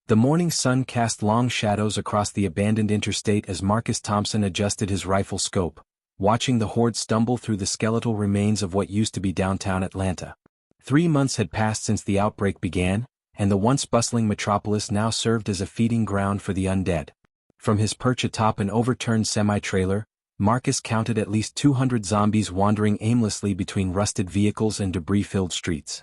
The morning sun cast long shadows across the abandoned interstate as Marcus Thompson adjusted his rifle scope, watching the Horde stumble through the skeletal remains of what used to be downtown Atlanta. 3 months had passed since the outbreak began, and the once bustling metropolis now served as a feeding ground for the undead. From his perch atop an overturned semi-trailer, Marcus counted at least 200 zombies wandering aimlessly between rusted vehicles and debris-filled streets.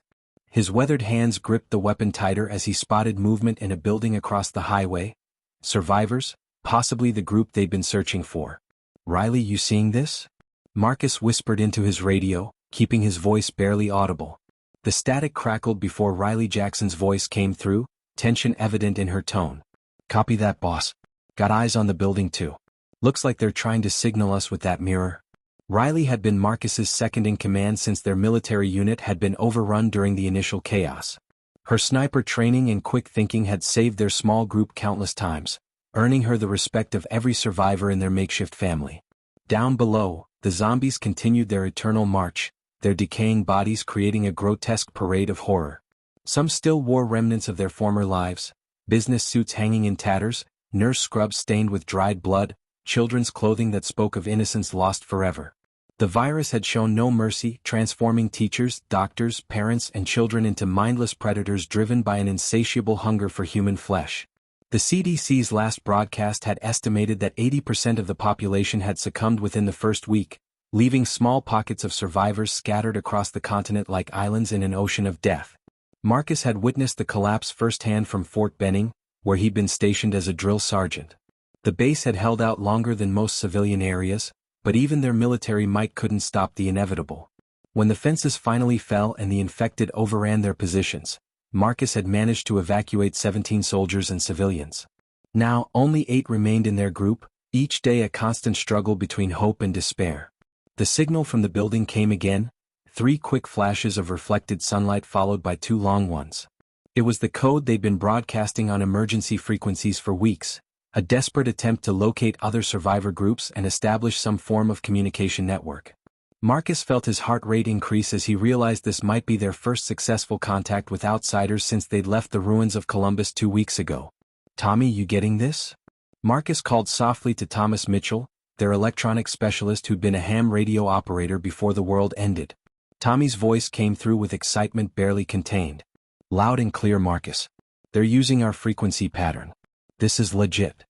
His weathered hands gripped the weapon tighter as he spotted movement in a building across the highway. Survivors, possibly the group they'd been searching for. "Riley, you seeing this?" Marcus whispered into his radio, keeping his voice barely audible. The static crackled before Riley Jackson's voice came through, tension evident in her tone. "Copy that, boss. Got eyes on the building too. Looks like they're trying to signal us with that mirror." Riley had been Marcus's second-in-command since their military unit had been overrun during the initial chaos. Her sniper training and quick thinking had saved their small group countless times, earning her the respect of every survivor in their makeshift family. Down below, the zombies continued their eternal march, their decaying bodies creating a grotesque parade of horror. Some still wore remnants of their former lives, business suits hanging in tatters, nurse scrubs stained with dried blood, children's clothing that spoke of innocence lost forever. The virus had shown no mercy, transforming teachers, doctors, parents, and children into mindless predators driven by an insatiable hunger for human flesh. The CDC's last broadcast had estimated that 80% of the population had succumbed within the first week, leaving small pockets of survivors scattered across the continent like islands in an ocean of death. Marcus had witnessed the collapse firsthand from Fort Benning, where he'd been stationed as a drill sergeant. The base had held out longer than most civilian areas, but even their military might couldn't stop the inevitable. When the fences finally fell and the infected overran their positions, Marcus had managed to evacuate 17 soldiers and civilians. Now, only 8 remained in their group, each day a constant struggle between hope and despair. The signal from the building came again, 3 quick flashes of reflected sunlight followed by 2 long ones. It was the code they'd been broadcasting on emergency frequencies for weeks, a desperate attempt to locate other survivor groups and establish some form of communication network. Marcus felt his heart rate increase as he realized this might be their first successful contact with outsiders since they'd left the ruins of Columbus 2 weeks ago. "Tommy, you getting this?" Marcus called softly to Thomas Mitchell, their electronics specialist who'd been a ham radio operator before the world ended. Tommy's voice came through with excitement barely contained. "Loud and clear, Marcus. They're using our frequency pattern. This is legit."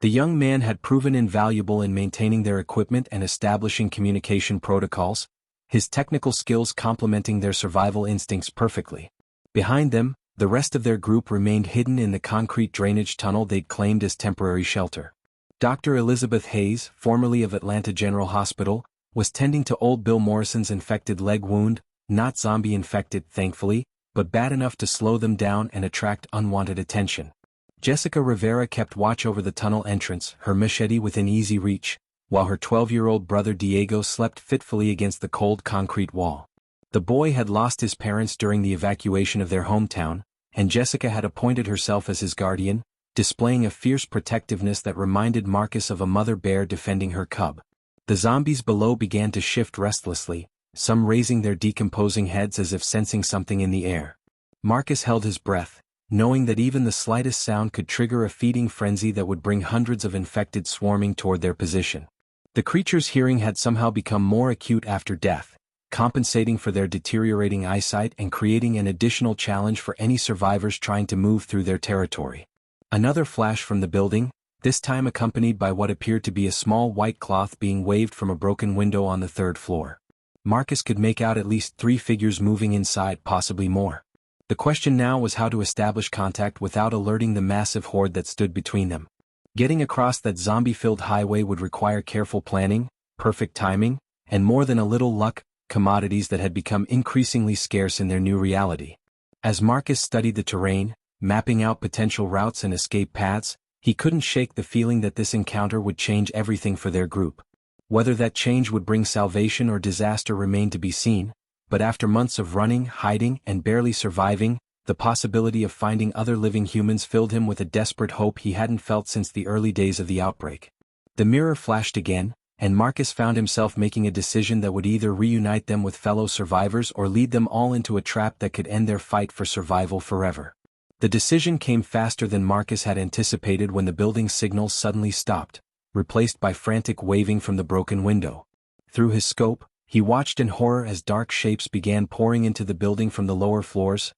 The young man had proven invaluable in maintaining their equipment and establishing communication protocols, his technical skills complementing their survival instincts perfectly. Behind them, the rest of their group remained hidden in the concrete drainage tunnel they'd claimed as temporary shelter. Dr. Elizabeth Hayes, formerly of Atlanta General Hospital, was tending to old Bill Morrison's infected leg wound, not zombie-infected, thankfully, but bad enough to slow them down and attract unwanted attention. Jessica Rivera kept watch over the tunnel entrance, her machete within easy reach, while her 12-year-old brother Diego slept fitfully against the cold concrete wall. The boy had lost his parents during the evacuation of their hometown, and Jessica had appointed herself as his guardian, displaying a fierce protectiveness that reminded Marcus of a mother bear defending her cub. The zombies below began to shift restlessly, some raising their decomposing heads as if sensing something in the air. Marcus held his breath, knowing that even the slightest sound could trigger a feeding frenzy that would bring hundreds of infected swarming toward their position. The creatures' hearing had somehow become more acute after death, compensating for their deteriorating eyesight and creating an additional challenge for any survivors trying to move through their territory. Another flash from the building, this time accompanied by what appeared to be a small white cloth being waved from a broken window on the 3rd floor. Marcus could make out at least 3 figures moving inside, possibly more. The question now was how to establish contact without alerting the massive horde that stood between them. Getting across that zombie-filled highway would require careful planning, perfect timing, and more than a little luck, commodities that had become increasingly scarce in their new reality. As Marcus studied the terrain, mapping out potential routes and escape paths, he couldn't shake the feeling that this encounter would change everything for their group. Whether that change would bring salvation or disaster remained to be seen, but after months of running, hiding, and barely surviving, the possibility of finding other living humans filled him with a desperate hope he hadn't felt since the early days of the outbreak. The mirror flashed again, and Marcus found himself making a decision that would either reunite them with fellow survivors or lead them all into a trap that could end their fight for survival forever. The decision came faster than Marcus had anticipated when the building's signals suddenly stopped, replaced by frantic waving from the broken window. Through his scope, he watched in horror as dark shapes began pouring into the building from the lower floors.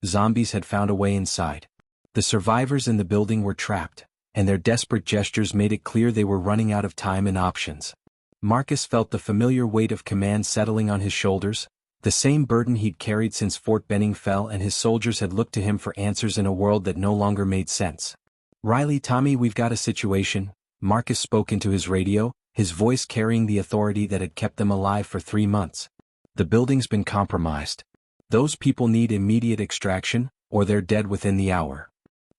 Zombies had found a way inside. The survivors in the building were trapped, and their desperate gestures made it clear they were running out of time and options. Marcus felt the familiar weight of command settling on his shoulders, the same burden he'd carried since Fort Benning fell, and his soldiers had looked to him for answers in a world that no longer made sense. "Riley, Tommy, we've got a situation," Marcus spoke into his radio, his voice carrying the authority that had kept them alive for 3 months. "The building's been compromised. Those people need immediate extraction, or they're dead within the hour."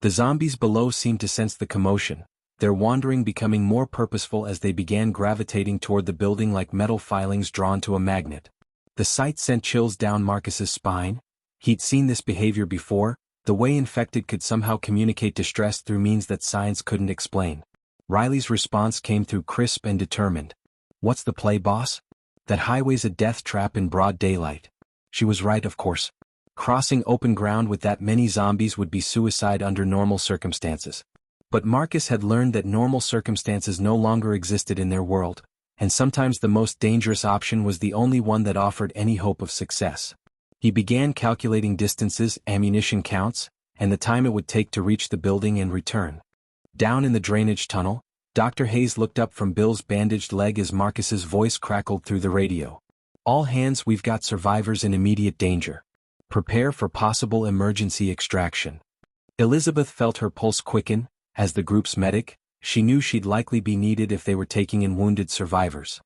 The zombies below seemed to sense the commotion, their wandering becoming more purposeful as they began gravitating toward the building like metal filings drawn to a magnet. The sight sent chills down Marcus's spine. He'd seen this behavior before, the way infected could somehow communicate distress through means that science couldn't explain. Riley's response came through crisp and determined. "What's the play, boss? That highway's a death trap in broad daylight." She was right, of course. Crossing open ground with that many zombies would be suicide under normal circumstances. But Marcus had learned that normal circumstances no longer existed in their world, and sometimes the most dangerous option was the only one that offered any hope of success. He began calculating distances, ammunition counts, and the time it would take to reach the building and return. Down in the drainage tunnel, Dr. Hayes looked up from Bill's bandaged leg as Marcus's voice crackled through the radio. "All hands, we've got survivors in immediate danger. Prepare for possible emergency extraction." Elizabeth felt her pulse quicken. As the group's medic, she knew she'd likely be needed if they were taking in wounded survivors.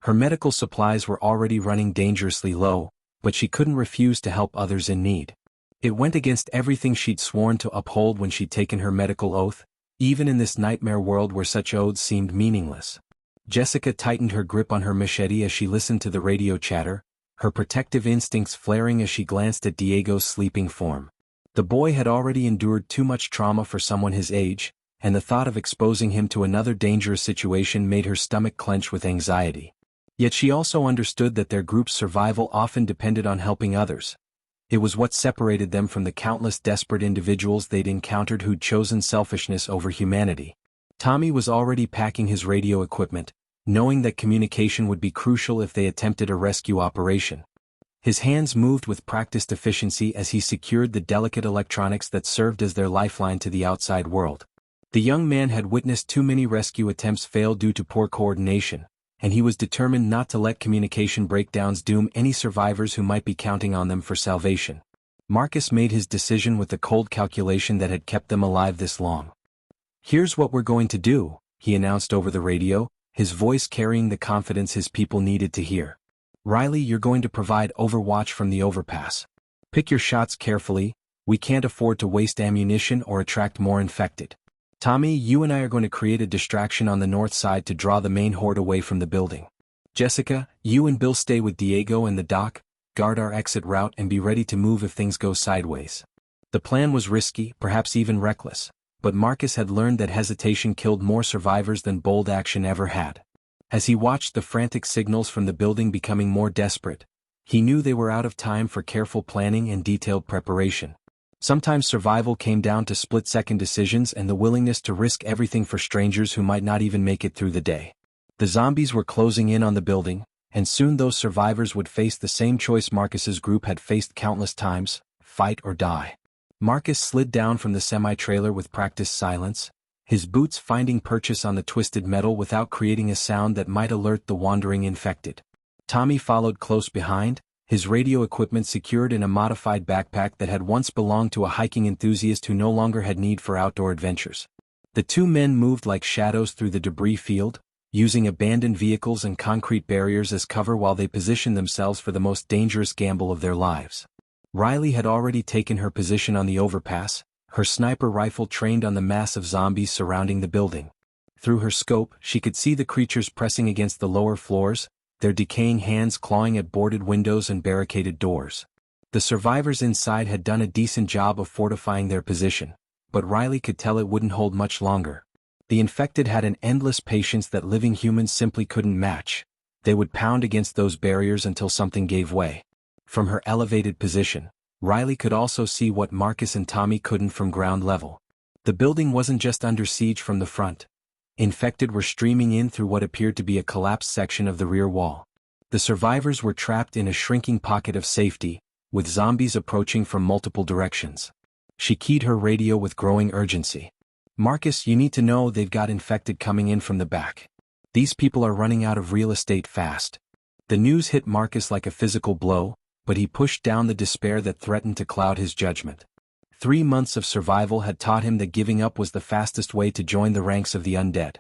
Her medical supplies were already running dangerously low, but she couldn't refuse to help others in need. It went against everything she'd sworn to uphold when she'd taken her medical oath, even in this nightmare world where such oaths seemed meaningless. Jessica tightened her grip on her machete as she listened to the radio chatter, her protective instincts flaring as she glanced at Diego's sleeping form. The boy had already endured too much trauma for someone his age, and the thought of exposing him to another dangerous situation made her stomach clench with anxiety. Yet she also understood that their group's survival often depended on helping others. It was what separated them from the countless desperate individuals they'd encountered who'd chosen selfishness over humanity. Tommy was already packing his radio equipment, knowing that communication would be crucial if they attempted a rescue operation. His hands moved with practiced efficiency as he secured the delicate electronics that served as their lifeline to the outside world. The young man had witnessed too many rescue attempts fail due to poor coordination, and he was determined not to let communication breakdowns doom any survivors who might be counting on them for salvation. Marcus made his decision with the cold calculation that had kept them alive this long. "Here's what we're going to do," he announced over the radio, his voice carrying the confidence his people needed to hear. "Riley, you're going to provide overwatch from the overpass. Pick your shots carefully, we can't afford to waste ammunition or attract more infected. Tommy, you and I are going to create a distraction on the north side to draw the main horde away from the building. Jessica, you and Bill stay with Diego and the doc, guard our exit route and be ready to move if things go sideways." The plan was risky, perhaps even reckless, but Marcus had learned that hesitation killed more survivors than bold action ever had. As he watched the frantic signals from the building becoming more desperate, he knew they were out of time for careful planning and detailed preparation. Sometimes survival came down to split-second decisions and the willingness to risk everything for strangers who might not even make it through the day. The zombies were closing in on the building, and soon those survivors would face the same choice Marcus's group had faced countless times: fight or die. Marcus slid down from the semi-trailer with practiced silence, his boots finding purchase on the twisted metal without creating a sound that might alert the wandering infected. Tommy followed close behind, his radio equipment secured in a modified backpack that had once belonged to a hiking enthusiast who no longer had need for outdoor adventures. The two men moved like shadows through the debris field, using abandoned vehicles and concrete barriers as cover while they positioned themselves for the most dangerous gamble of their lives. Riley had already taken her position on the overpass, her sniper rifle trained on the mass of zombies surrounding the building. Through her scope, she could see the creatures pressing against the lower floors, their decaying hands clawing at boarded windows and barricaded doors. The survivors inside had done a decent job of fortifying their position, but Riley could tell it wouldn't hold much longer. The infected had an endless patience that living humans simply couldn't match. They would pound against those barriers until something gave way. From her elevated position, Riley could also see what Marcus and Tommy couldn't from ground level. The building wasn't just under siege from the front. Infected were streaming in through what appeared to be a collapsed section of the rear wall. The survivors were trapped in a shrinking pocket of safety, with zombies approaching from multiple directions. She keyed her radio with growing urgency. "Marcus, you need to know they've got infected coming in from the back. These people are running out of real estate fast." The news hit Marcus like a physical blow, but he pushed down the despair that threatened to cloud his judgment. 3 months of survival had taught him that giving up was the fastest way to join the ranks of the undead.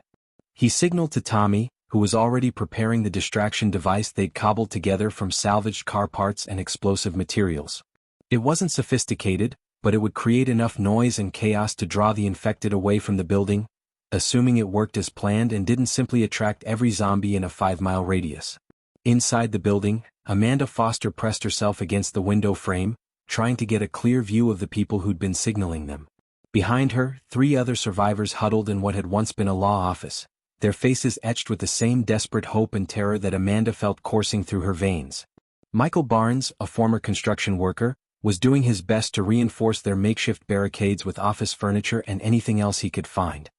He signaled to Tommy, who was already preparing the distraction device they'd cobbled together from salvaged car parts and explosive materials. It wasn't sophisticated, but it would create enough noise and chaos to draw the infected away from the building, assuming it worked as planned and didn't simply attract every zombie in a 5-mile radius. Inside the building, Amanda Foster pressed herself against the window frame, trying to get a clear view of the people who'd been signaling them. Behind her, 3 other survivors huddled in what had once been a law office, their faces etched with the same desperate hope and terror that Amanda felt coursing through her veins. Michael Barnes, a former construction worker, was doing his best to reinforce their makeshift barricades with office furniture and anything else he could find.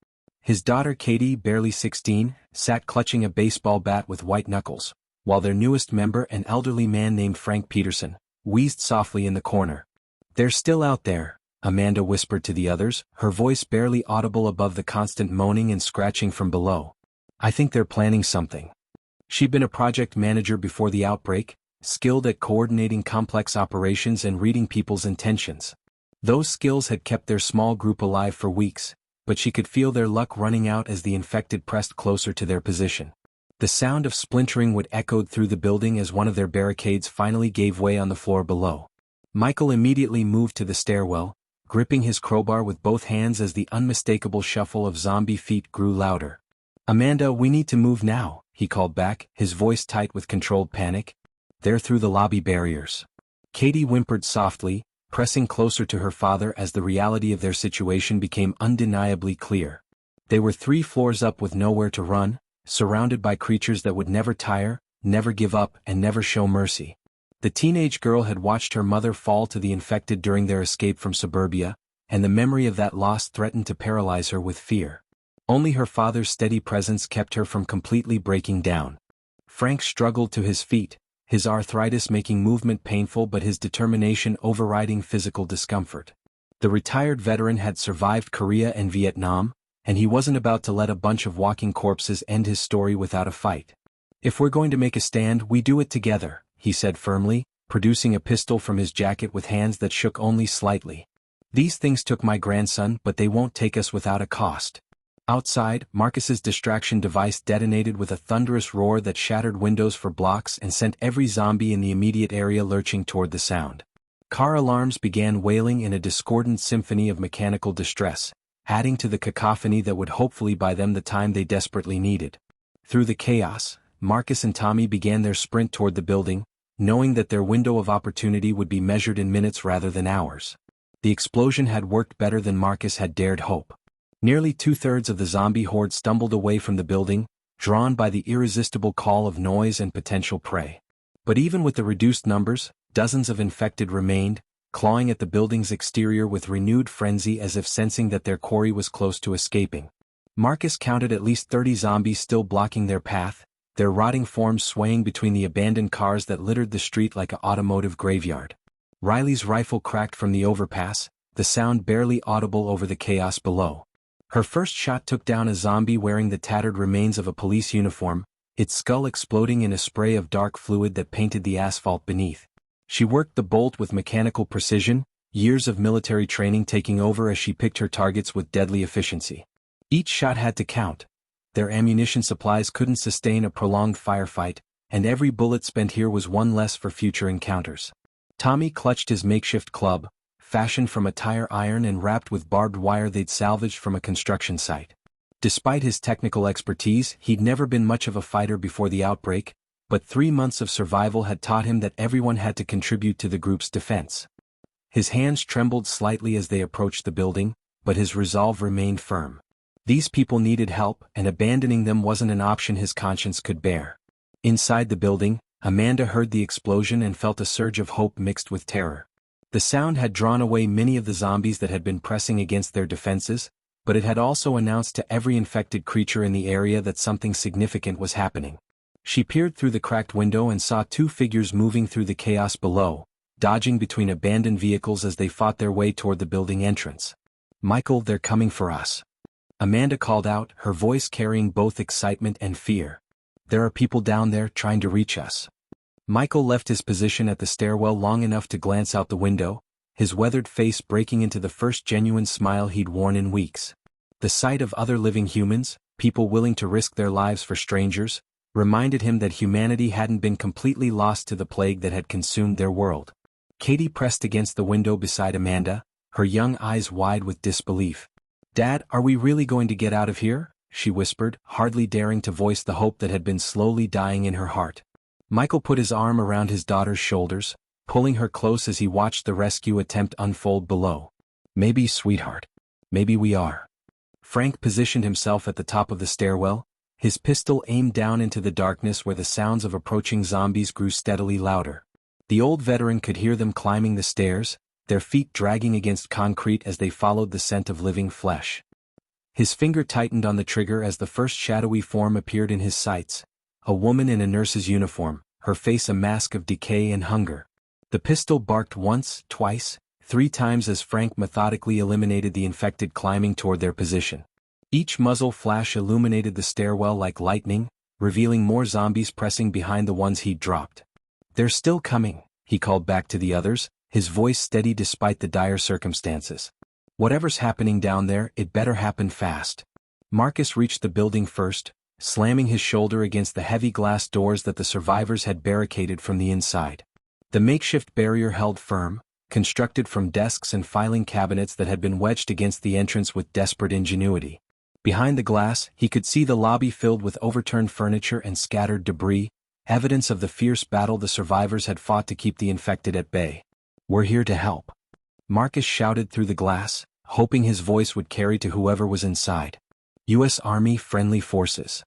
His daughter Katie, barely 16, sat clutching a baseball bat with white knuckles, while their newest member, an elderly man named Frank Peterson, wheezed softly in the corner. "They're still out there," Amanda whispered to the others, her voice barely audible above the constant moaning and scratching from below. "I think they're planning something." She'd been a project manager before the outbreak, skilled at coordinating complex operations and reading people's intentions. Those skills had kept their small group alive for weeks, but she could feel their luck running out as the infected pressed closer to their position. The sound of splintering wood echoed through the building as one of their barricades finally gave way on the floor below. Michael immediately moved to the stairwell, gripping his crowbar with both hands as the unmistakable shuffle of zombie feet grew louder. "Amanda, we need to move now," he called back, his voice tight with controlled panic. "They're through the lobby barriers." Katie whimpered softly, pressing closer to her father as the reality of their situation became undeniably clear. They were 3 floors up with nowhere to run, surrounded by creatures that would never tire, never give up, and never show mercy. The teenage girl had watched her mother fall to the infected during their escape from suburbia, and the memory of that loss threatened to paralyze her with fear. Only her father's steady presence kept her from completely breaking down. Frank struggled to his feet, his arthritis making movement painful but his determination overriding physical discomfort. The retired veteran had survived Korea and Vietnam, and he wasn't about to let a bunch of walking corpses end his story without a fight. "If we're going to make a stand, we do it together," he said firmly, producing a pistol from his jacket with hands that shook only slightly. "These things took my grandson, but they won't take us without a cost." Outside, Marcus's distraction device detonated with a thunderous roar that shattered windows for blocks and sent every zombie in the immediate area lurching toward the sound. Car alarms began wailing in a discordant symphony of mechanical distress, adding to the cacophony that would hopefully buy them the time they desperately needed. Through the chaos, Marcus and Tommy began their sprint toward the building, knowing that their window of opportunity would be measured in minutes rather than hours. The explosion had worked better than Marcus had dared hope. Nearly 2/3 of the zombie horde stumbled away from the building, drawn by the irresistible call of noise and potential prey. But even with the reduced numbers, dozens of infected remained, clawing at the building's exterior with renewed frenzy as if sensing that their quarry was close to escaping. Marcus counted at least 30 zombies still blocking their path, their rotting forms swaying between the abandoned cars that littered the street like an automotive graveyard. Riley's rifle cracked from the overpass, the sound barely audible over the chaos below. Her first shot took down a zombie wearing the tattered remains of a police uniform, its skull exploding in a spray of dark fluid that painted the asphalt beneath. She worked the bolt with mechanical precision, years of military training taking over as she picked her targets with deadly efficiency. Each shot had to count. Their ammunition supplies couldn't sustain a prolonged firefight, and every bullet spent here was one less for future encounters. Tommy clutched his makeshift club, fashioned from a tire iron and wrapped with barbed wire they'd salvaged from a construction site. Despite his technical expertise, he'd never been much of a fighter before the outbreak, but 3 months of survival had taught him that everyone had to contribute to the group's defense. His hands trembled slightly as they approached the building, but his resolve remained firm. These people needed help, and abandoning them wasn't an option his conscience could bear. Inside the building, Amanda heard the explosion and felt a surge of hope mixed with terror. The sound had drawn away many of the zombies that had been pressing against their defenses, but it had also announced to every infected creature in the area that something significant was happening. She peered through the cracked window and saw two figures moving through the chaos below, dodging between abandoned vehicles as they fought their way toward the building entrance. "Michael, they're coming for us," Amanda called out, her voice carrying both excitement and fear. "There are people down there trying to reach us." Michael left his position at the stairwell long enough to glance out the window, his weathered face breaking into the first genuine smile he'd worn in weeks. The sight of other living humans, people willing to risk their lives for strangers, reminded him that humanity hadn't been completely lost to the plague that had consumed their world. Katie pressed against the window beside Amanda, her young eyes wide with disbelief. "Dad, are we really going to get out of here?" she whispered, hardly daring to voice the hope that had been slowly dying in her heart. Michael put his arm around his daughter's shoulders, pulling her close as he watched the rescue attempt unfold below. "Maybe, sweetheart. Maybe we are." Frank positioned himself at the top of the stairwell, his pistol aimed down into the darkness where the sounds of approaching zombies grew steadily louder. The old veteran could hear them climbing the stairs, their feet dragging against concrete as they followed the scent of living flesh. His finger tightened on the trigger as the first shadowy form appeared in his sights, a woman in a nurse's uniform, her face a mask of decay and hunger. The pistol barked once, twice, 3 times as Frank methodically eliminated the infected climbing toward their position. Each muzzle flash illuminated the stairwell like lightning, revealing more zombies pressing behind the ones he'd dropped. "They're still coming," he called back to the others, his voice steady despite the dire circumstances. "Whatever's happening down there, it better happen fast." Marcus reached the building first, slamming his shoulder against the heavy glass doors that the survivors had barricaded from the inside. The makeshift barrier held firm, constructed from desks and filing cabinets that had been wedged against the entrance with desperate ingenuity. Behind the glass, he could see the lobby filled with overturned furniture and scattered debris, evidence of the fierce battle the survivors had fought to keep the infected at bay. "We're here to help," Marcus shouted through the glass, hoping his voice would carry to whoever was inside. "U.S. Army Friendly Forces."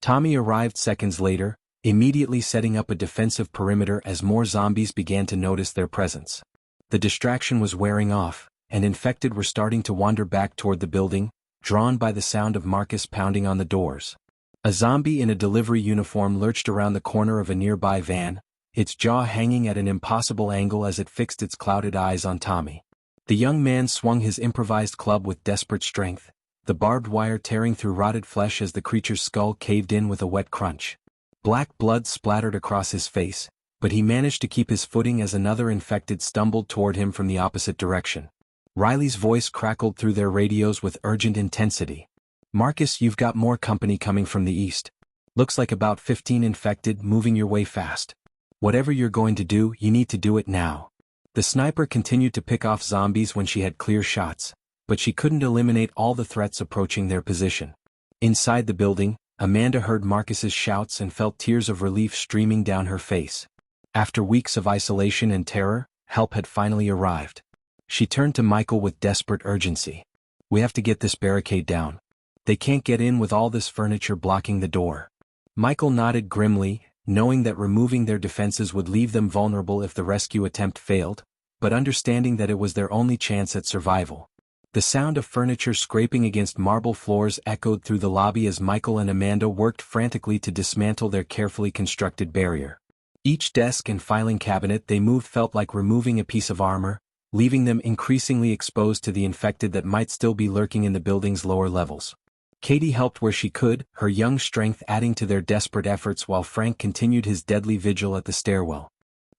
Tommy arrived seconds later, immediately setting up a defensive perimeter as more zombies began to notice their presence. The distraction was wearing off, and infected were starting to wander back toward the building, drawn by the sound of Marcus pounding on the doors. A zombie in a delivery uniform lurched around the corner of a nearby van, its jaw hanging at an impossible angle as it fixed its clouded eyes on Tommy. The young man swung his improvised club with desperate strength, the barbed wire tearing through rotted flesh as the creature's skull caved in with a wet crunch. Black blood splattered across his face, but he managed to keep his footing as another infected stumbled toward him from the opposite direction. Riley's voice crackled through their radios with urgent intensity. "Marcus, you've got more company coming from the east. Looks like about 15 infected, moving your way fast. Whatever you're going to do, you need to do it now." The sniper continued to pick off zombies when she had clear shots, but she couldn't eliminate all the threats approaching their position. Inside the building, Amanda heard Marcus's shouts and felt tears of relief streaming down her face. After weeks of isolation and terror, help had finally arrived. She turned to Michael with desperate urgency. "We have to get this barricade down. They can't get in with all this furniture blocking the door." Michael nodded grimly, knowing that removing their defenses would leave them vulnerable if the rescue attempt failed, but understanding that it was their only chance at survival. The sound of furniture scraping against marble floors echoed through the lobby as Michael and Amanda worked frantically to dismantle their carefully constructed barrier. Each desk and filing cabinet they moved felt like removing a piece of armor, leaving them increasingly exposed to the infected that might still be lurking in the building's lower levels. Katie helped where she could, her young strength adding to their desperate efforts while Frank continued his deadly vigil at the stairwell.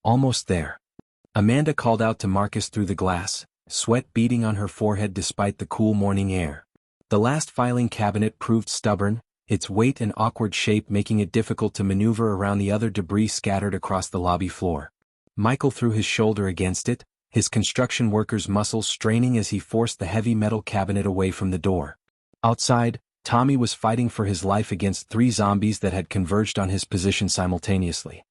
"Almost there," Amanda called out to Marcus through the glass, sweat beading on her forehead despite the cool morning air. The last filing cabinet proved stubborn, its weight and awkward shape making it difficult to maneuver around the other debris scattered across the lobby floor. Michael threw his shoulder against it, his construction worker's muscles straining as he forced the heavy metal cabinet away from the door. Outside, Tommy was fighting for his life against 3 zombies that had converged on his position simultaneously.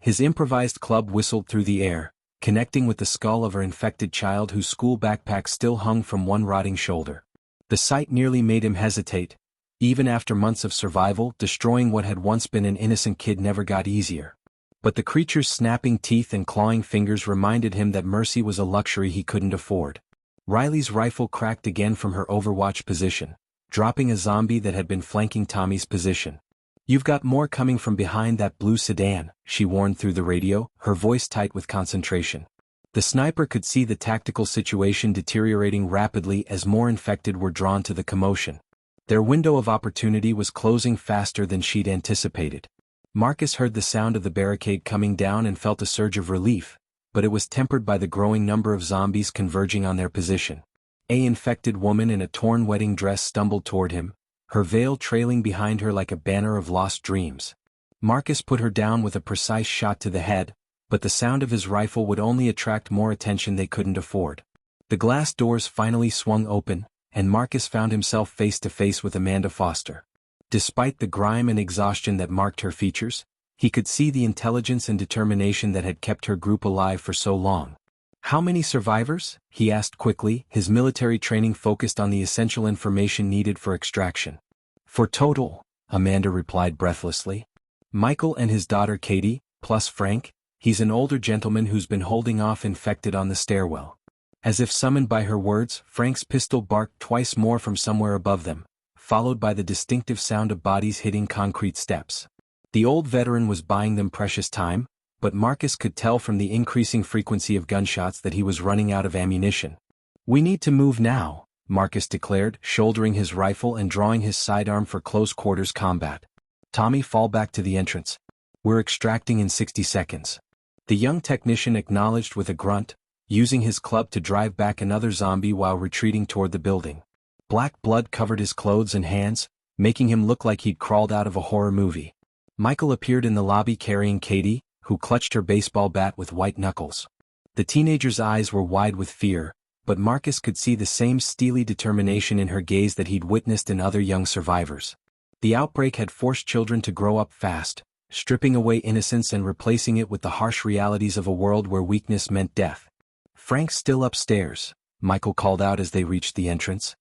His improvised club whistled through the air, connecting with the skull of her infected child whose school backpack still hung from one rotting shoulder. The sight nearly made him hesitate. Even after months of survival, destroying what had once been an innocent kid never got easier. But the creature's snapping teeth and clawing fingers reminded him that mercy was a luxury he couldn't afford. Riley's rifle cracked again from her overwatch position, dropping a zombie that had been flanking Tommy's position. "You've got more coming from behind that blue sedan," she warned through the radio, her voice tight with concentration. The sniper could see the tactical situation deteriorating rapidly as more infected were drawn to the commotion. Their window of opportunity was closing faster than she'd anticipated. Marcus heard the sound of the barricade coming down and felt a surge of relief, but it was tempered by the growing number of zombies converging on their position. An infected woman in a torn wedding dress stumbled toward him, her veil trailing behind her like a banner of lost dreams. Marcus put her down with a precise shot to the head, but the sound of his rifle would only attract more attention they couldn't afford. The glass doors finally swung open, and Marcus found himself face to face with Amanda Foster. Despite the grime and exhaustion that marked her features, he could see the intelligence and determination that had kept her group alive for so long. "How many survivors?" he asked quickly, his military training focused on the essential information needed for extraction. "For total," Amanda replied breathlessly. "Michael and his daughter Katie, plus Frank. He's an older gentleman who's been holding off infected on the stairwell." As if summoned by her words, Frank's pistol barked twice more from somewhere above them, followed by the distinctive sound of bodies hitting concrete steps. The old veteran was buying them precious time, but Marcus could tell from the increasing frequency of gunshots that he was running out of ammunition. "We need to move now," Marcus declared, shouldering his rifle and drawing his sidearm for close quarters combat. "Tommy, fall back to the entrance. We're extracting in 60 seconds. The young technician acknowledged with a grunt, using his club to drive back another zombie while retreating toward the building. Black blood covered his clothes and hands, making him look like he'd crawled out of a horror movie. Michael appeared in the lobby carrying Katie, who clutched her baseball bat with white knuckles. The teenager's eyes were wide with fear, but Marcus could see the same steely determination in her gaze that he'd witnessed in other young survivors. The outbreak had forced children to grow up fast, stripping away innocence and replacing it with the harsh realities of a world where weakness meant death. "Frank's still upstairs," Michael called out as they reached the entrance.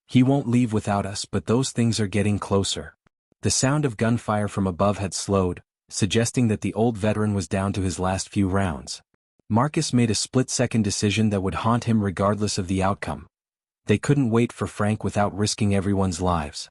"He won't leave without us, but those things are getting closer." The sound of gunfire from above had slowed, suggesting that the old veteran was down to his last few rounds. Marcus made a split-second decision that would haunt him regardless of the outcome. They couldn't wait for Frank without risking everyone's lives.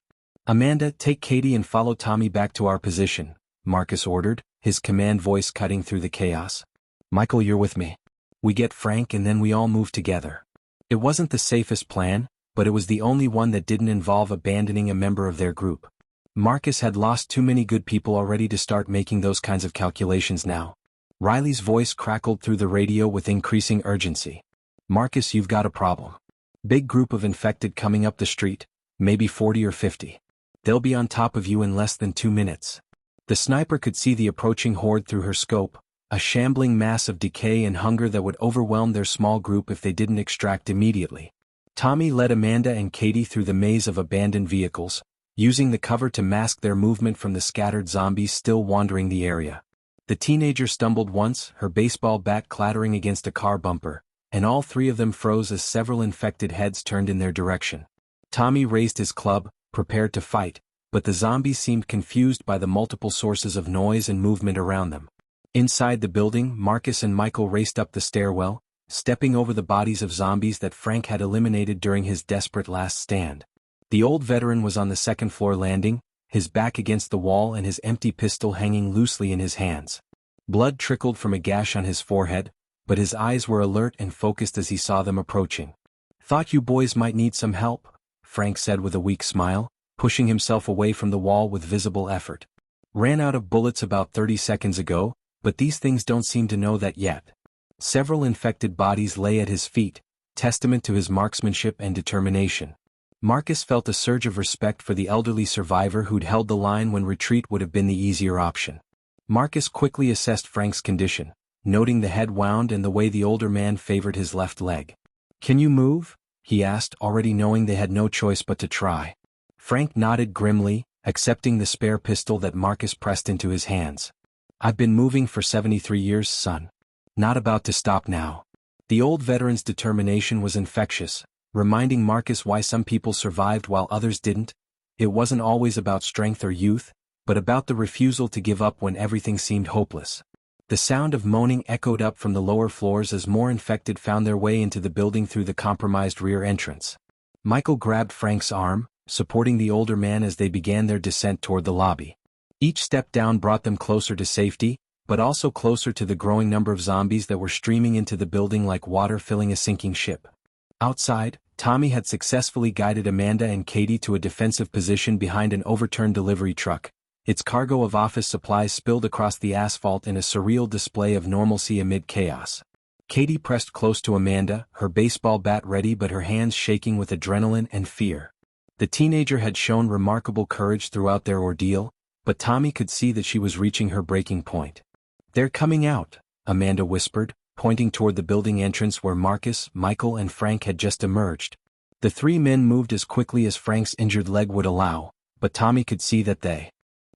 "Amanda, take Katie and follow Tommy back to our position," Marcus ordered, his command voice cutting through the chaos. "Michael, you're with me. We get Frank and then we all move together." It wasn't the safest plan, but it was the only one that didn't involve abandoning a member of their group. Marcus had lost too many good people already to start making those kinds of calculations now. Riley's voice crackled through the radio with increasing urgency. "Marcus, you've got a problem. Big group of infected coming up the street, maybe 40 or 50. They'll be on top of you in less than 2 minutes." The sniper could see the approaching horde through her scope, a shambling mass of decay and hunger that would overwhelm their small group if they didn't extract immediately. Tommy led Amanda and Katie through the maze of abandoned vehicles, using the cover to mask their movement from the scattered zombies still wandering the area. The teenager stumbled once, her baseball bat clattering against a car bumper, and all three of them froze as several infected heads turned in their direction. Tommy raised his club, prepared to fight, but the zombies seemed confused by the multiple sources of noise and movement around them. Inside the building, Marcus and Michael raced up the stairwell, stepping over the bodies of zombies that Frank had eliminated during his desperate last stand. The old veteran was on the second-floor landing, his back against the wall and his empty pistol hanging loosely in his hands. Blood trickled from a gash on his forehead, but his eyes were alert and focused as he saw them approaching. "Thought you boys might need some help," Frank said with a weak smile, pushing himself away from the wall with visible effort. "Ran out of bullets about 30 seconds ago, but these things don't seem to know that yet." Several infected bodies lay at his feet, testament to his marksmanship and determination. Marcus felt a surge of respect for the elderly survivor who'd held the line when retreat would have been the easier option. Marcus quickly assessed Frank's condition, noting the head wound and the way the older man favored his left leg. "Can you move?" he asked, already knowing they had no choice but to try. Frank nodded grimly, accepting the spare pistol that Marcus pressed into his hands. "I've been moving for 73 years, son. Not about to stop now." The old veteran's determination was infectious, reminding Marcus why some people survived while others didn't. It wasn't always about strength or youth, but about the refusal to give up when everything seemed hopeless. The sound of moaning echoed up from the lower floors as more infected found their way into the building through the compromised rear entrance. Michael grabbed Frank's arm, supporting the older man as they began their descent toward the lobby. Each step down brought them closer to safety, but also closer to the growing number of zombies that were streaming into the building like water filling a sinking ship. Outside, Tommy had successfully guided Amanda and Katie to a defensive position behind an overturned delivery truck. Its cargo of office supplies spilled across the asphalt in a surreal display of normalcy amid chaos. Katie pressed close to Amanda, her baseball bat ready but her hands shaking with adrenaline and fear. The teenager had shown remarkable courage throughout their ordeal, but Tommy could see that she was reaching her breaking point. "They're coming out," Amanda whispered, pointing toward the building entrance where Marcus, Michael and Frank had just emerged. The three men moved as quickly as Frank's injured leg would allow, but Tommy could see that they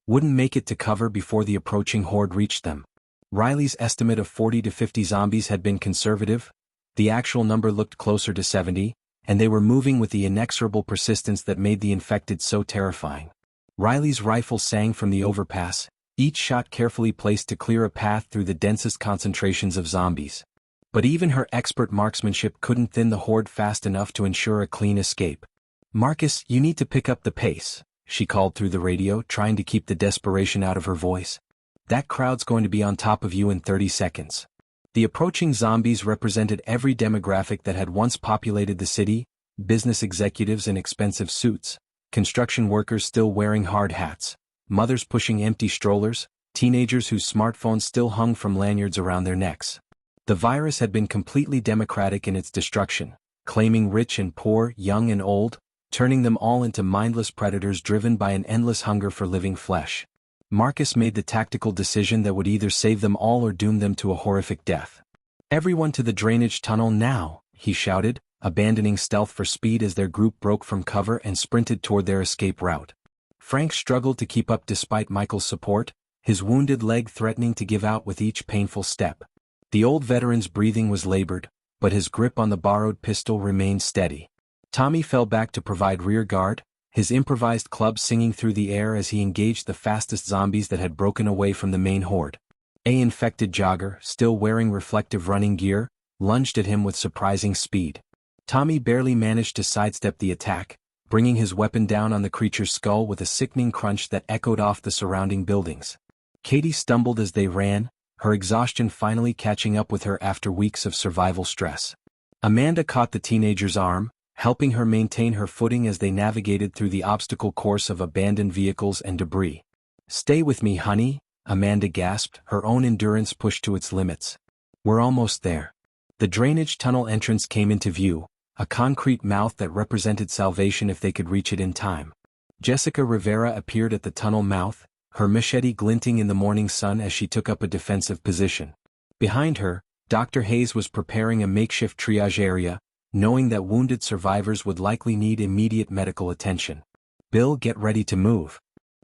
wouldn't make it to cover before the approaching horde reached them. Riley's estimate of 40 to 50 zombies had been conservative. The actual number looked closer to 70, and they were moving with the inexorable persistence that made the infected so terrifying. Riley's rifle sang from the overpass, each shot carefully placed to clear a path through the densest concentrations of zombies. But even her expert marksmanship couldn't thin the horde fast enough to ensure a clean escape. "Marcus, you need to pick up the pace," she called through the radio, trying to keep the desperation out of her voice. "That crowd's going to be on top of you in 30 seconds. The approaching zombies represented every demographic that had once populated the city: business executives in expensive suits, construction workers still wearing hard hats, mothers pushing empty strollers, teenagers whose smartphones still hung from lanyards around their necks. The virus had been completely democratic in its destruction, claiming rich and poor, young and old, turning them all into mindless predators driven by an endless hunger for living flesh. Marcus made the tactical decision that would either save them all or doom them to a horrific death. "Everyone to the drainage tunnel now," he shouted, abandoning stealth for speed as their group broke from cover and sprinted toward their escape route. Frank struggled to keep up despite Michael's support, his wounded leg threatening to give out with each painful step. The old veteran's breathing was labored, but his grip on the borrowed pistol remained steady. Tommy fell back to provide rear guard, his improvised club singing through the air as he engaged the fastest zombies that had broken away from the main horde. An infected jogger, still wearing reflective running gear, lunged at him with surprising speed. Tommy barely managed to sidestep the attack, bringing his weapon down on the creature's skull with a sickening crunch that echoed off the surrounding buildings. Katie stumbled as they ran, her exhaustion finally catching up with her after weeks of survival stress. Amanda caught the teenager's arm, helping her maintain her footing as they navigated through the obstacle course of abandoned vehicles and debris. "Stay with me, honey," Amanda gasped, her own endurance pushed to its limits. "We're almost there." The drainage tunnel entrance came into view, a concrete mouth that represented salvation if they could reach it in time. Jessica Rivera appeared at the tunnel mouth, her machete glinting in the morning sun as she took up a defensive position. Behind her, Dr. Hayes was preparing a makeshift triage area, knowing that wounded survivors would likely need immediate medical attention. "Bill, get ready to move,"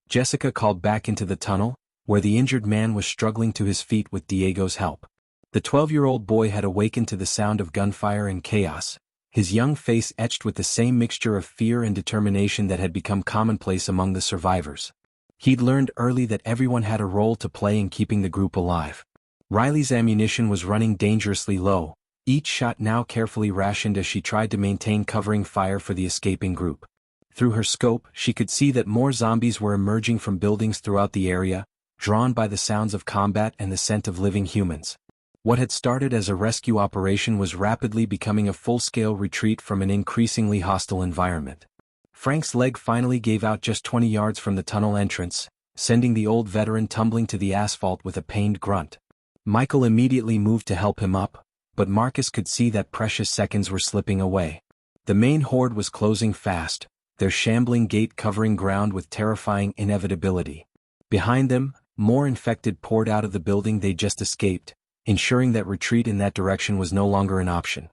Jessica called back into the tunnel, where the injured man was struggling to his feet with Diego's help. The 12-year-old boy had awakened to the sound of gunfire and chaos, his young face etched with the same mixture of fear and determination that had become commonplace among the survivors. He'd learned early that everyone had a role to play in keeping the group alive. Riley's ammunition was running dangerously low, each shot now carefully rationed as she tried to maintain covering fire for the escaping group. Through her scope, she could see that more zombies were emerging from buildings throughout the area, drawn by the sounds of combat and the scent of living humans. What had started as a rescue operation was rapidly becoming a full-scale retreat from an increasingly hostile environment. Frank's leg finally gave out just 20 yards from the tunnel entrance, sending the old veteran tumbling to the asphalt with a pained grunt. Michael immediately moved to help him up, but Marcus could see that precious seconds were slipping away. The main horde was closing fast, their shambling gait covering ground with terrifying inevitability. Behind them, more infected poured out of the building they just escaped, ensuring that retreat in that direction was no longer an option.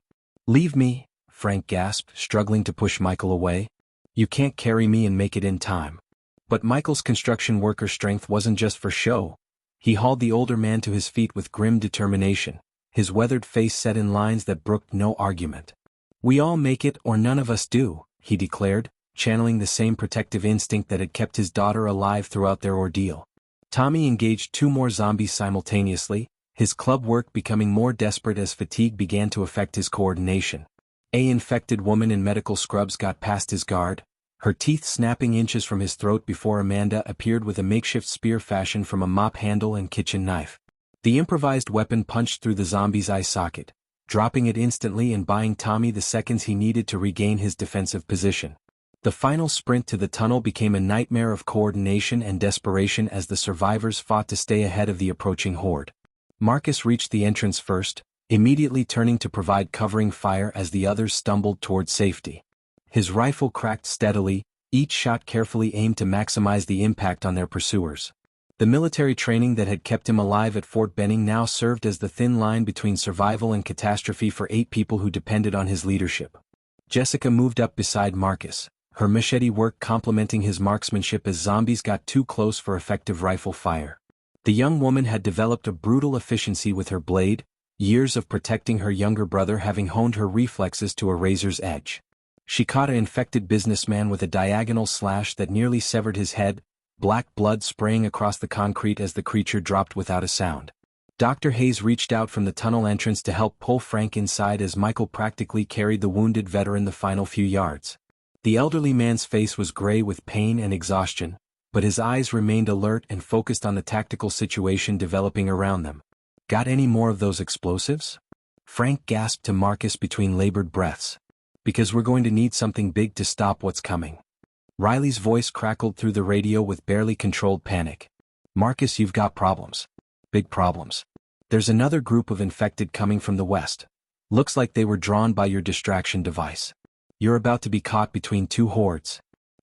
"Leave me," Frank gasped, struggling to push Michael away. "You can't carry me and make it in time." But Michael's construction worker strength wasn't just for show. He hauled the older man to his feet with grim determination, his weathered face set in lines that brooked no argument. "We all make it or none of us do," he declared, channeling the same protective instinct that had kept his daughter alive throughout their ordeal. Tommy engaged two more zombies simultaneously, his club work becoming more desperate as fatigue began to affect his coordination. An infected woman in medical scrubs got past his guard, her teeth snapping inches from his throat before Amanda appeared with a makeshift spear fashioned from a mop handle and kitchen knife. The improvised weapon punched through the zombie's eye socket, dropping it instantly and buying Tommy the seconds he needed to regain his defensive position. The final sprint to the tunnel became a nightmare of coordination and desperation as the survivors fought to stay ahead of the approaching horde. Marcus reached the entrance first, immediately turning to provide covering fire as the others stumbled toward safety. His rifle cracked steadily, each shot carefully aimed to maximize the impact on their pursuers. The military training that had kept him alive at Fort Benning now served as the thin line between survival and catastrophe for 8 people who depended on his leadership. Jessica moved up beside Marcus, her machete work complementing his marksmanship as zombies got too close for effective rifle fire. The young woman had developed a brutal efficiency with her blade, years of protecting her younger brother having honed her reflexes to a razor's edge. She caught an infected businessman with a diagonal slash that nearly severed his head, black blood spraying across the concrete as the creature dropped without a sound. Dr. Hayes reached out from the tunnel entrance to help pull Frank inside as Michael practically carried the wounded veteran the final few yards. The elderly man's face was gray with pain and exhaustion, but his eyes remained alert and focused on the tactical situation developing around them. "Got any more of those explosives?" Frank gasped to Marcus between labored breaths. "Because we're going to need something big to stop what's coming." Riley's voice crackled through the radio with barely controlled panic. "Marcus, you've got problems. Big problems. There's another group of infected coming from the west. Looks like they were drawn by your distraction device. You're about to be caught between 2 hordes."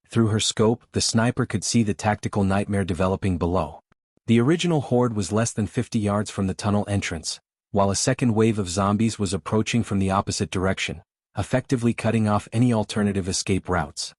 Through her scope, the sniper could see the tactical nightmare developing below. The original horde was less than 50 yards from the tunnel entrance, while a second wave of zombies was approaching from the opposite direction, effectively cutting off any alternative escape routes.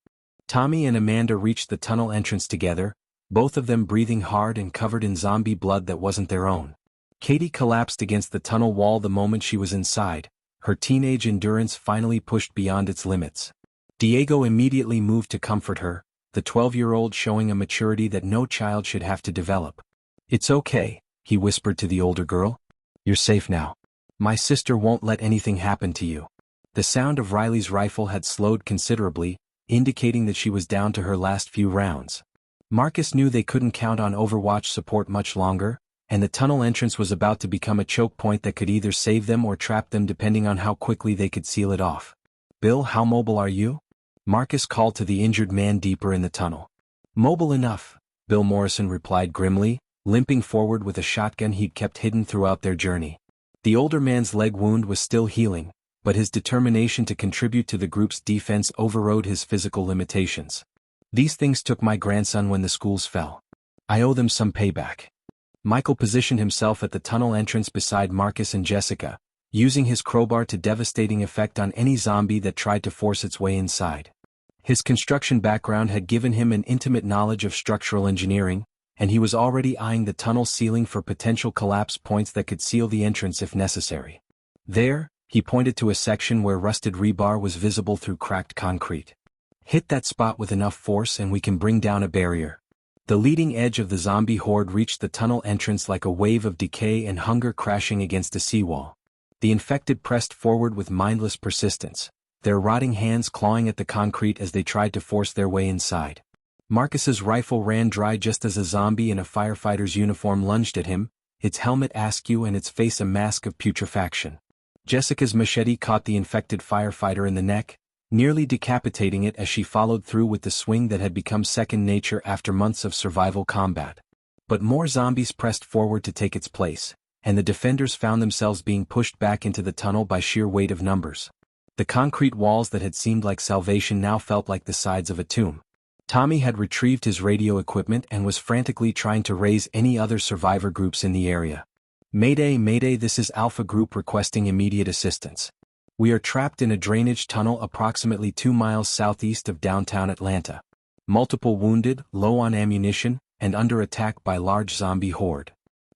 Tommy and Amanda reached the tunnel entrance together, both of them breathing hard and covered in zombie blood that wasn't their own. Katie collapsed against the tunnel wall the moment she was inside, her teenage endurance finally pushed beyond its limits. Diego immediately moved to comfort her, the 12-year-old showing a maturity that no child should have to develop. "It's okay," he whispered to the older girl. "You're safe now. My sister won't let anything happen to you." The sound of Riley's rifle had slowed considerably, indicating that she was down to her last few rounds. Marcus knew they couldn't count on Overwatch support much longer, and the tunnel entrance was about to become a choke point that could either save them or trap them depending on how quickly they could seal it off. "Bill, how mobile are you?" Marcus called to the injured man deeper in the tunnel. "Mobile enough," Bill Morrison replied grimly, limping forward with a shotgun he'd kept hidden throughout their journey. The older man's leg wound was still healing, but his determination to contribute to the group's defense overrode his physical limitations. "These things took my grandson when the schools fell. I owe them some payback." Michael positioned himself at the tunnel entrance beside Marcus and Jessica, using his crowbar to devastating effect on any zombie that tried to force its way inside. His construction background had given him an intimate knowledge of structural engineering, and he was already eyeing the tunnel ceiling for potential collapse points that could seal the entrance if necessary. There, he pointed to a section where rusted rebar was visible through cracked concrete. "Hit that spot with enough force and we can bring down a barrier." The leading edge of the zombie horde reached the tunnel entrance like a wave of decay and hunger crashing against a seawall. The infected pressed forward with mindless persistence, their rotting hands clawing at the concrete as they tried to force their way inside. Marcus's rifle ran dry just as a zombie in a firefighter's uniform lunged at him, its helmet askew and its face a mask of putrefaction. Jessica's machete caught the infected firefighter in the neck, nearly decapitating it as she followed through with the swing that had become second nature after months of survival combat. But more zombies pressed forward to take its place, and the defenders found themselves being pushed back into the tunnel by sheer weight of numbers. The concrete walls that had seemed like salvation now felt like the sides of a tomb. Tommy had retrieved his radio equipment and was frantically trying to raise any other survivor groups in the area. "Mayday, Mayday, this is Alpha Group requesting immediate assistance. We are trapped in a drainage tunnel approximately 2 miles southeast of downtown Atlanta. Multiple wounded, low on ammunition, and under attack by large zombie horde."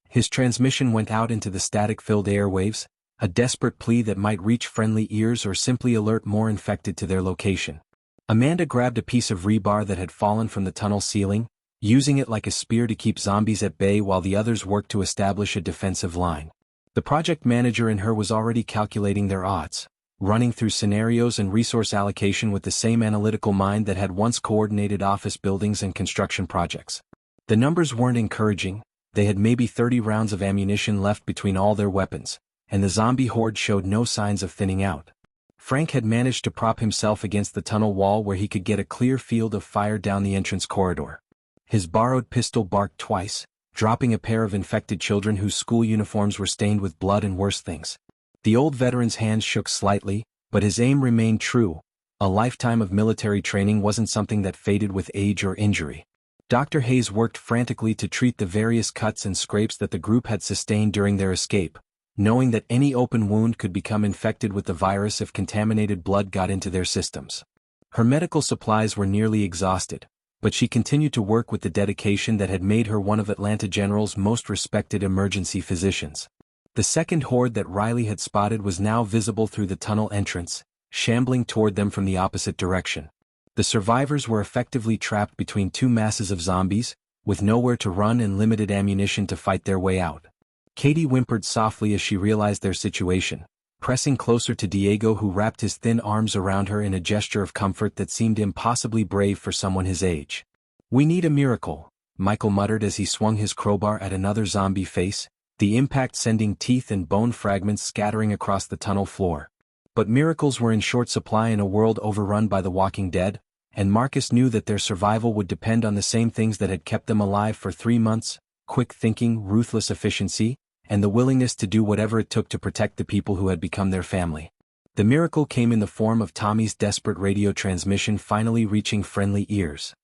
His transmission went out into the static-filled airwaves, a desperate plea that might reach friendly ears or simply alert more infected to their location. Amanda grabbed a piece of rebar that had fallen from the tunnel ceiling, using it like a spear to keep zombies at bay while the others worked to establish a defensive line. The project manager in her was already calculating their odds, running through scenarios and resource allocation with the same analytical mind that had once coordinated office buildings and construction projects. The numbers weren't encouraging. They had maybe 30 rounds of ammunition left between all their weapons, and the zombie horde showed no signs of thinning out. Frank had managed to prop himself against the tunnel wall where he could get a clear field of fire down the entrance corridor. His borrowed pistol barked twice, dropping a pair of infected children whose school uniforms were stained with blood and worse things. The old veteran's hands shook slightly, but his aim remained true. A lifetime of military training wasn't something that faded with age or injury. Dr. Hayes worked frantically to treat the various cuts and scrapes that the group had sustained during their escape, knowing that any open wound could become infected with the virus if contaminated blood got into their systems. Her medical supplies were nearly exhausted, but she continued to work with the dedication that had made her one of Atlanta General's most respected emergency physicians. The second horde that Riley had spotted was now visible through the tunnel entrance, shambling toward them from the opposite direction. The survivors were effectively trapped between two masses of zombies, with nowhere to run and limited ammunition to fight their way out. Katie whimpered softly as she realized their situation, pressing closer to Diego, who wrapped his thin arms around her in a gesture of comfort that seemed impossibly brave for someone his age. "We need a miracle," Michael muttered as he swung his crowbar at another zombie face, the impact sending teeth and bone fragments scattering across the tunnel floor. But miracles were in short supply in a world overrun by the walking dead, and Marcus knew that their survival would depend on the same things that had kept them alive for 3 months: quick thinking, ruthless efficiency, and the willingness to do whatever it took to protect the people who had become their family. The miracle came in the form of Tommy's desperate radio transmission finally reaching friendly ears.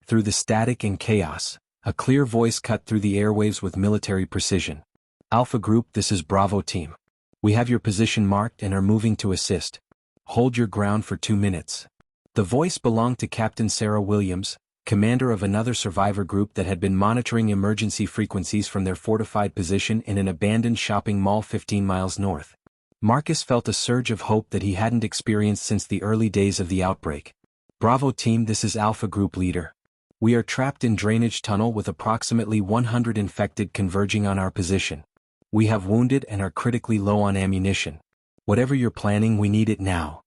Through the static and chaos, a clear voice cut through the airwaves with military precision. "Alpha Group, this is Bravo Team. We have your position marked and are moving to assist. Hold your ground for 2 minutes." The voice belonged to Captain Sarah Williams, commander of another survivor group that had been monitoring emergency frequencies from their fortified position in an abandoned shopping mall 15 miles north. Marcus felt a surge of hope that he hadn't experienced since the early days of the outbreak. "Bravo Team, this is Alpha Group Leader. We are trapped in drainage tunnel with approximately 100 infected converging on our position. We have wounded and are critically low on ammunition. Whatever you're planning, we need it now."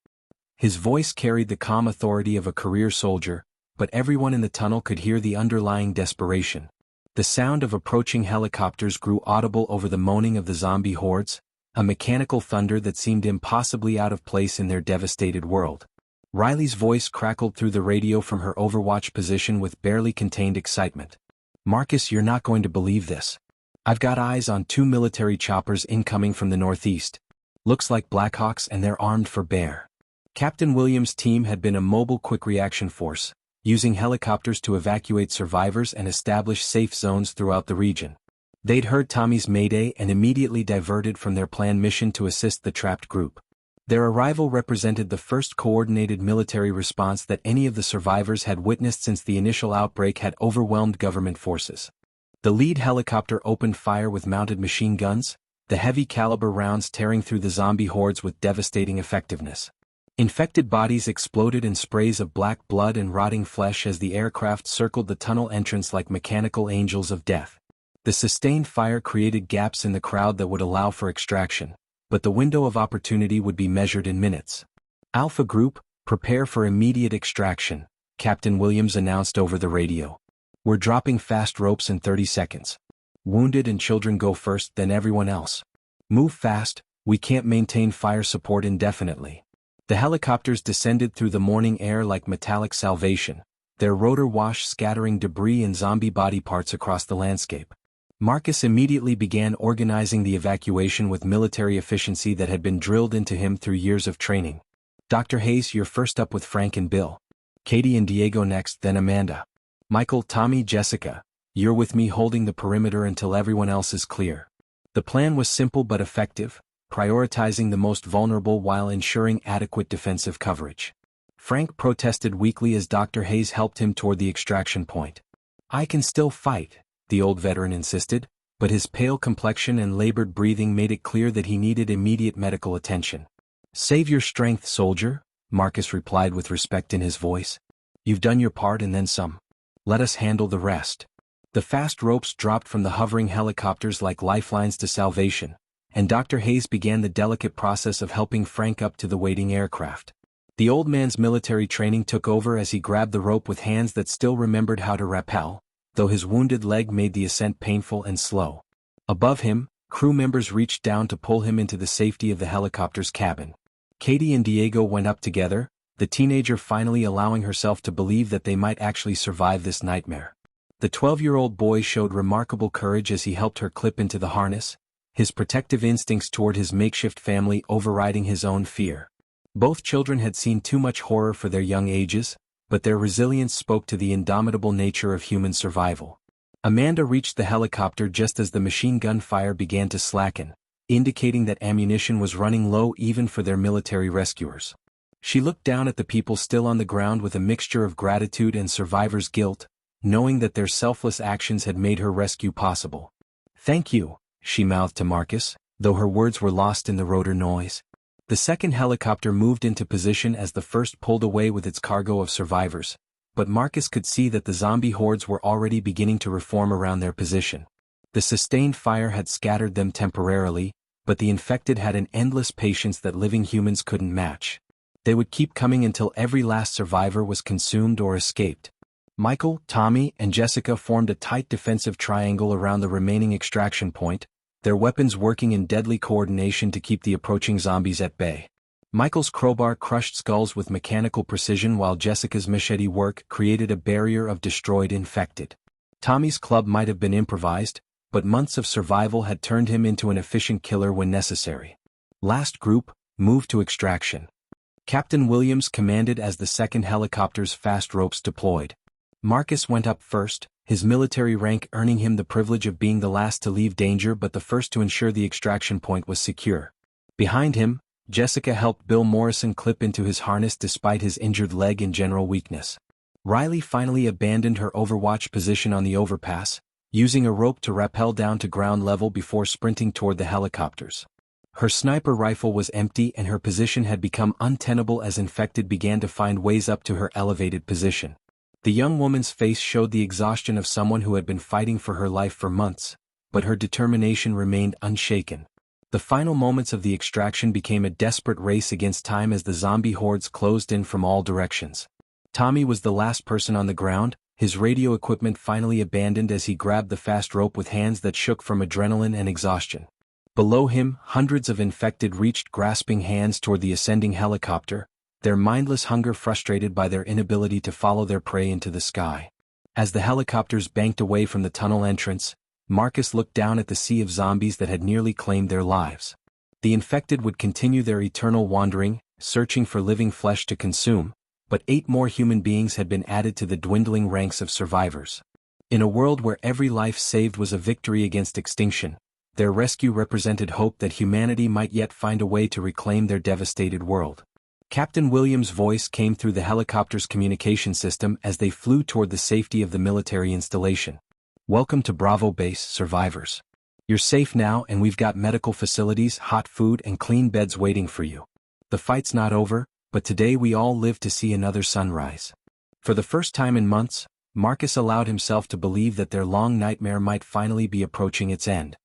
His voice carried the calm authority of a career soldier, but everyone in the tunnel could hear the underlying desperation. The sound of approaching helicopters grew audible over the moaning of the zombie hordes, a mechanical thunder that seemed impossibly out of place in their devastated world. Riley's voice crackled through the radio from her overwatch position with barely contained excitement. "Marcus, you're not going to believe this. I've got eyes on 2 military choppers incoming from the northeast. Looks like Blackhawks, and they're armed for bear." Captain Williams' team had been a mobile quick reaction force, using helicopters to evacuate survivors and establish safe zones throughout the region. They'd heard Tommy's mayday and immediately diverted from their planned mission to assist the trapped group. Their arrival represented the first coordinated military response that any of the survivors had witnessed since the initial outbreak had overwhelmed government forces. The lead helicopter opened fire with mounted machine guns, the heavy caliber rounds tearing through the zombie hordes with devastating effectiveness. Infected bodies exploded in sprays of black blood and rotting flesh as the aircraft circled the tunnel entrance like mechanical angels of death. The sustained fire created gaps in the crowd that would allow for extraction, but the window of opportunity would be measured in minutes. "Alpha Group, prepare for immediate extraction," Captain Williams announced over the radio. "We're dropping fast ropes in 30 seconds. Wounded and children go first, then everyone else. Move fast, we can't maintain fire support indefinitely." The helicopters descended through the morning air like metallic salvation, their rotor wash scattering debris and zombie body parts across the landscape. Marcus immediately began organizing the evacuation with military efficiency that had been drilled into him through years of training. "Dr. Hayes, you're first up with Frank and Bill. Katie and Diego next, then Amanda. Michael, Tommy, Jessica, you're with me holding the perimeter until everyone else is clear." The plan was simple but effective, prioritizing the most vulnerable while ensuring adequate defensive coverage. Frank protested weakly as Dr. Hayes helped him toward the extraction point. "I can still fight," the old veteran insisted, but his pale complexion and labored breathing made it clear that he needed immediate medical attention. "Save your strength, soldier," Marcus replied with respect in his voice. "You've done your part and then some. Let us handle the rest." The fast ropes dropped from the hovering helicopters like lifelines to salvation, and Dr. Hayes began the delicate process of helping Frank up to the waiting aircraft. The old man's military training took over as he grabbed the rope with hands that still remembered how to rappel, though his wounded leg made the ascent painful and slow. Above him, crew members reached down to pull him into the safety of the helicopter's cabin. Katie and Diego went up together, the teenager finally allowing herself to believe that they might actually survive this nightmare. The 12-year-old boy showed remarkable courage as he helped her clip into the harness, his protective instincts toward his makeshift family overriding his own fear. Both children had seen too much horror for their young ages, but their resilience spoke to the indomitable nature of human survival. Amanda reached the helicopter just as the machine gun fire began to slacken, indicating that ammunition was running low even for their military rescuers. She looked down at the people still on the ground with a mixture of gratitude and survivor's guilt, knowing that their selfless actions had made her rescue possible. "Thank you," she mouthed to Marcus, though her words were lost in the rotor noise. The second helicopter moved into position as the first pulled away with its cargo of survivors, but Marcus could see that the zombie hordes were already beginning to reform around their position. The sustained fire had scattered them temporarily, but the infected had an endless patience that living humans couldn't match. They would keep coming until every last survivor was consumed or escaped. Michael, Tommy, and Jessica formed a tight defensive triangle around the remaining extraction point, their weapons working in deadly coordination to keep the approaching zombies at bay. Michael's crowbar crushed skulls with mechanical precision while Jessica's machete work created a barrier of destroyed infected. Tommy's club might have been improvised, but months of survival had turned him into an efficient killer when necessary. Last group, move to extraction. Captain Williams commanded as the second helicopter's fast ropes deployed. Marcus went up first, his military rank earning him the privilege of being the last to leave danger but the first to ensure the extraction point was secure. Behind him, Jessica helped Bill Morrison clip into his harness despite his injured leg and general weakness. Riley finally abandoned her overwatch position on the overpass, using a rope to rappel down to ground level before sprinting toward the helicopters. Her sniper rifle was empty and her position had become untenable as infected began to find ways up to her elevated position. The young woman's face showed the exhaustion of someone who had been fighting for her life for months, but her determination remained unshaken. The final moments of the extraction became a desperate race against time as the zombie hordes closed in from all directions. Tommy was the last person on the ground, his radio equipment finally abandoned as he grabbed the fast rope with hands that shook from adrenaline and exhaustion. Below him, hundreds of infected reached grasping hands toward the ascending helicopter, their mindless hunger frustrated by their inability to follow their prey into the sky. As the helicopters banked away from the tunnel entrance, Marcus looked down at the sea of zombies that had nearly claimed their lives. The infected would continue their eternal wandering, searching for living flesh to consume, but 8 more human beings had been added to the dwindling ranks of survivors. In a world where every life saved was a victory against extinction, their rescue represented hope that humanity might yet find a way to reclaim their devastated world. Captain Williams' voice came through the helicopter's communication system as they flew toward the safety of the military installation. "Welcome to Bravo Base, survivors. You're safe now and we've got medical facilities, hot food and clean beds waiting for you. The fight's not over, but today we all live to see another sunrise." For the first time in months, Marcus allowed himself to believe that their long nightmare might finally be approaching its end.